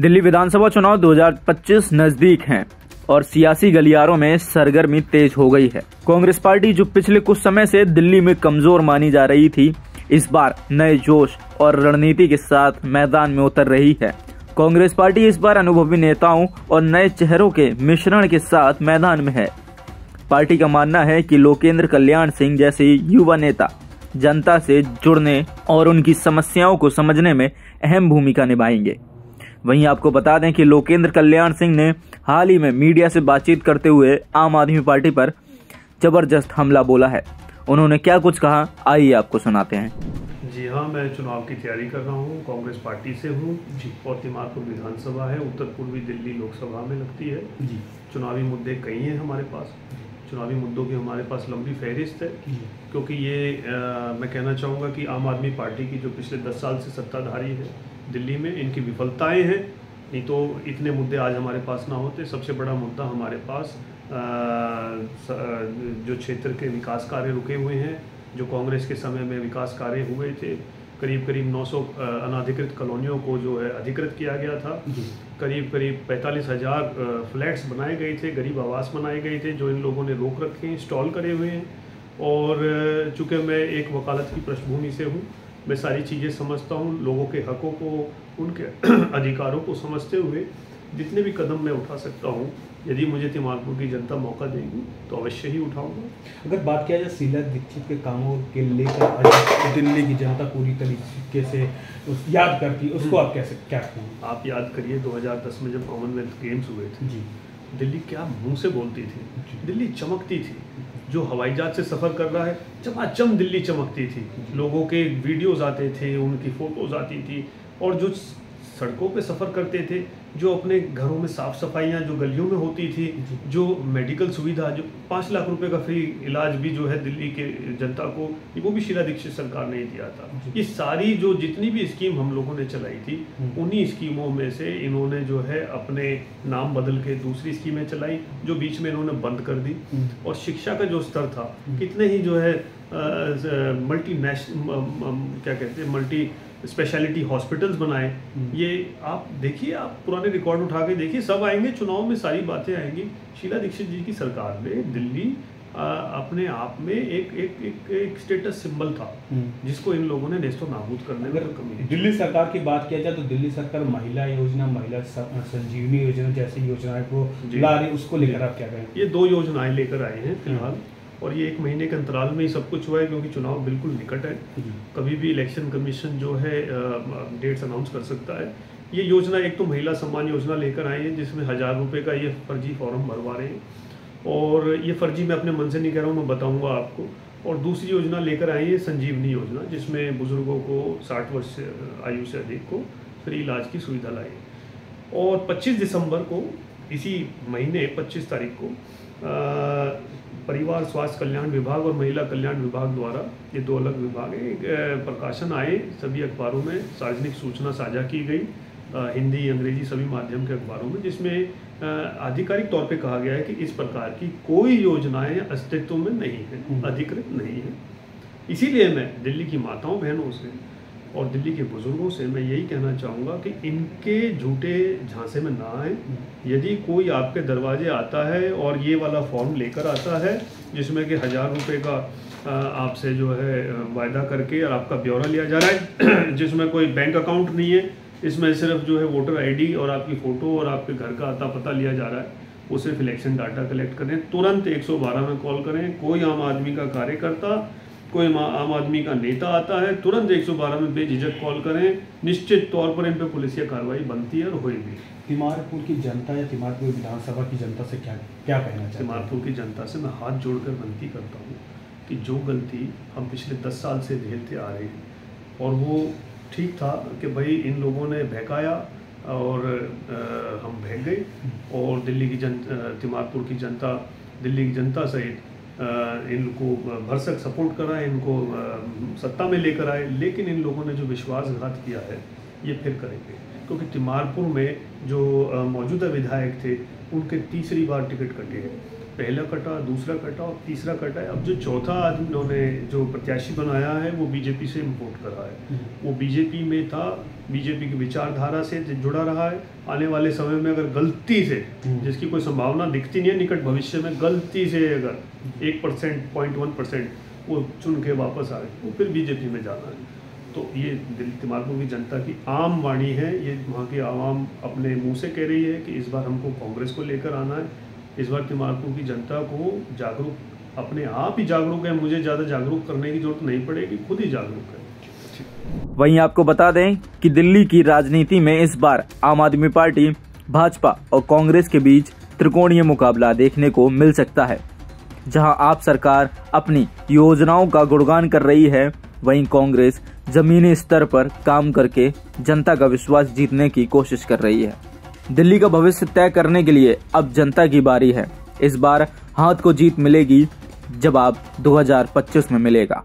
दिल्ली विधानसभा चुनाव 2025 नजदीक हैं और सियासी गलियारों में सरगर्मी तेज हो गई है। कांग्रेस पार्टी जो पिछले कुछ समय से दिल्ली में कमजोर मानी जा रही थी, इस बार नए जोश और रणनीति के साथ मैदान में उतर रही है। कांग्रेस पार्टी इस बार अनुभवी नेताओं और नए चेहरों के मिश्रण के साथ मैदान में है। पार्टी का मानना है कि लोकेंद्र कल्याण सिंह जैसे युवा नेता जनता से जुड़ने और उनकी समस्याओं को समझने में अहम भूमिका निभाएंगे। वहीं आपको बता दें कि लोकेंद्र कल्याण सिंह ने हाल ही में मीडिया से बातचीत करते हुए आम आदमी पार्टी पर जबरदस्त हमला बोला है। उन्होंने क्या कुछ कहा, आइए आपको सुनाते हैं। जी हाँ, मैं चुनाव की तैयारी कर रहा हूँ, कांग्रेस पार्टी से हूँ जी। और तिमारपुर विधानसभा है, उत्तर पूर्वी दिल्ली लोकसभा में लगती है जी। चुनावी मुद्दे कई हैं हमारे पास, चुनावी मुद्दों की हमारे पास लंबी फहरिस्त है, क्योंकि ये मैं कहना चाहूँगा कि आम आदमी पार्टी की जो पिछले 10 साल से सत्ताधारी है दिल्ली में, इनकी विफलताएं हैं। नहीं तो इतने मुद्दे आज हमारे पास ना होते। सबसे बड़ा मुद्दा हमारे पास जो क्षेत्र के विकास कार्य रुके हुए हैं, जो कांग्रेस के समय में विकास कार्य हुए थे, करीब 900 अनाधिकृत कॉलोनियों को जो है अधिकृत किया गया था। करीब 45,000 फ्लैट्स बनाए गए थे, गरीब आवास बनाए गए थे, जो इन लोगों ने रोक रखे हैं, इंस्टॉल करे हुए हैं। और चूँकि मैं एक वकालत की पृष्ठभूमि से हूँ, मैं सारी चीज़ें समझता हूँ। लोगों के हकों को, उनके अधिकारों को समझते हुए जितने भी कदम मैं उठा सकता हूँ, यदि मुझे तिमारपुर की जनता मौका देगी तो अवश्य ही उठाऊंगा। अगर बात किया जाए शीला दीक्षित के कामों के लेकर दिल्ली की जनता पूरी तरीके से याद करती है, उसको आप कैसे क्या कहें? आप याद करिए 2010 में जब कॉमनवेल्थ गेम्स हुए थे जी, दिल्ली क्या मुंह से बोलती थी, दिल्ली चमकती थी। जो हवाई जहाज से सफ़र कर रहा है, चमाचम दिल्ली चमकती थी। लोगों के वीडियोज़ आते थे, उनकी फ़ोटोज़ आती थी। और जो सड़कों पे सफ़र करते थे, जो अपने घरों में साफ़ सफाइयाँ जो गलियों में होती थी, जो मेडिकल सुविधा, जो 5 लाख रुपए का फ्री इलाज भी जो है दिल्ली के जनता को, वो भी शीला दीक्षित सरकार ने दिया था। ये सारी जो जितनी भी स्कीम हम लोगों ने चलाई थी, उन्हीं स्कीमों में से इन्होंने जो है अपने नाम बदल के दूसरी स्कीमें चलाई, जो बीच में इन्होंने बंद कर दी। और शिक्षा का जो स्तर था, कितने ही जो है मल्टी स्पेशलिटी हॉस्पिटल्स बनाए। ये आप देखिए, आप पुराने रिकॉर्ड उठा के देखिए, सब आएंगे चुनाव में, सारी बातें आएंगी। शीला दीक्षित जी की सरकार में दिल्ली अपने आप में एक स्टेटस सिंबल था, जिसको इन लोगों ने नेस्तो नाबूद करने में कमी। दिल्ली सरकार की बात किया जाए तो दिल्ली सरकार महिला योजना, महिला संजीवनी योजना जैसी योजनाएं को ला रही, उसको लेकर आप क्या कहें? ये 2 योजनाएं लेकर आए हैं फिलहाल, और ये 1 महीने के अंतराल में ही सब कुछ हुआ है, क्योंकि चुनाव बिल्कुल निकट है। कभी भी इलेक्शन कमीशन जो है डेट्स अनाउंस कर सकता है। ये योजना, एक तो महिला सम्मान योजना लेकर आए हैं, जिसमें 1000 रुपये का ये फर्जी फॉर्म भरवा रहे हैं। और ये फर्जी मैं अपने मन से नहीं कह रहा हूँ, मैं बताऊँगा आपको। और दूसरी योजना लेकर आए हैं संजीवनी योजना, जिसमें बुजुर्गों को 60 वर्ष आयु से अधिक को फ्री इलाज की सुविधा लाई। और 25 दिसंबर को, इसी महीने 25 तारीख को, परिवार स्वास्थ्य कल्याण विभाग और महिला कल्याण विभाग द्वारा, ये 2 अलग विभाग हैं, प्रकाशन आए सभी अखबारों में, सार्वजनिक सूचना साझा की गई, हिंदी अंग्रेजी सभी माध्यम के अखबारों में, जिसमें आधिकारिक तौर पे कहा गया है कि इस प्रकार की कोई योजनाएं अस्तित्व में नहीं है, अधिकृत नहीं है। इसीलिए मैं दिल्ली की माताओं बहनों से और दिल्ली के बुजुर्गों से मैं यही कहना चाहूँगा कि इनके झूठे झांसे में ना आए। यदि कोई आपके दरवाजे आता है और ये वाला फॉर्म लेकर आता है, जिसमें कि 1000 रुपये का आपसे जो है वायदा करके और आपका ब्यौरा लिया जा रहा है, जिसमें कोई बैंक अकाउंट नहीं है, इसमें सिर्फ जो है वोटर आईडी और आपकी फ़ोटो और आपके घर का अता पता लिया जा रहा है, वो सिर्फ इलेक्शन डाटा कलेक्ट करें, तुरंत 112 में कॉल करें। कोई आम आदमी का कार्यकर्ता, कोई आम आदमी का नेता आता है, तुरंत 112 में बेझिझक कॉल करें। निश्चित तौर पर इन पर पुलिसिया कार्रवाई बनती है और होगी। तिमारपुर की जनता या तिमारपुर विधानसभा की जनता से क्या कहना चाहिए? तिमारपुर की जनता से मैं हाथ जोड़कर विनती करता हूँ कि जो गलती हम पिछले 10 साल से झेलते आ रहे हैं, और वो ठीक था कि भाई इन लोगों ने बहकाया और हम बहक गए, और दिल्ली की तिमारपुर की जनता, दिल्ली की जनता सहित इनको भरसक सपोर्ट करा, इनको सत्ता में लेकर आए। लेकिन इन लोगों ने जो विश्वासघात किया है, ये फिर करेंगे, क्योंकि तिमारपुर में जो मौजूदा विधायक थे, उनके तीसरी बार टिकट कटे हैं। पहला कटा, दूसरा कटा और तीसरा कटा है। अब जो चौथा आदमी उन्होंने जो प्रत्याशी बनाया है, वो बीजेपी से इम्पोर्ट करा है। वो बीजेपी में था, बीजेपी की विचारधारा से जुड़ा रहा है। आने वाले समय में अगर गलती से, जिसकी कोई संभावना दिखती नहीं है निकट भविष्य में, गलती से अगर 1%, 0.1% वो चुन के वापस आए वो फिर बीजेपी में जाना है। तो ये तिमारपुर की जनता की आम वाणी है, ये वहाँ की आवाम अपने मुंह से कह रही है कि इस बार हमको कांग्रेस को लेकर आना है। इस बार तिमारपुर की जनता को जागरूक, अपने आप ही जागरूक है, मुझे ज़्यादा जागरूक करने की जरूरत नहीं पड़ेगी, खुद ही जागरूक है। वहीं आपको बता दें कि दिल्ली की राजनीति में इस बार आम आदमी पार्टी, भाजपा और कांग्रेस के बीच त्रिकोणीय मुकाबला देखने को मिल सकता है। जहां आप सरकार अपनी योजनाओं का गुणगान कर रही है, वहीं कांग्रेस जमीनी स्तर पर काम करके जनता का विश्वास जीतने की कोशिश कर रही है। दिल्ली का भविष्य तय करने के लिए अब जनता की बारी है। इस बार हाथ को जीत मिलेगी, जवाब 2025 में मिलेगा।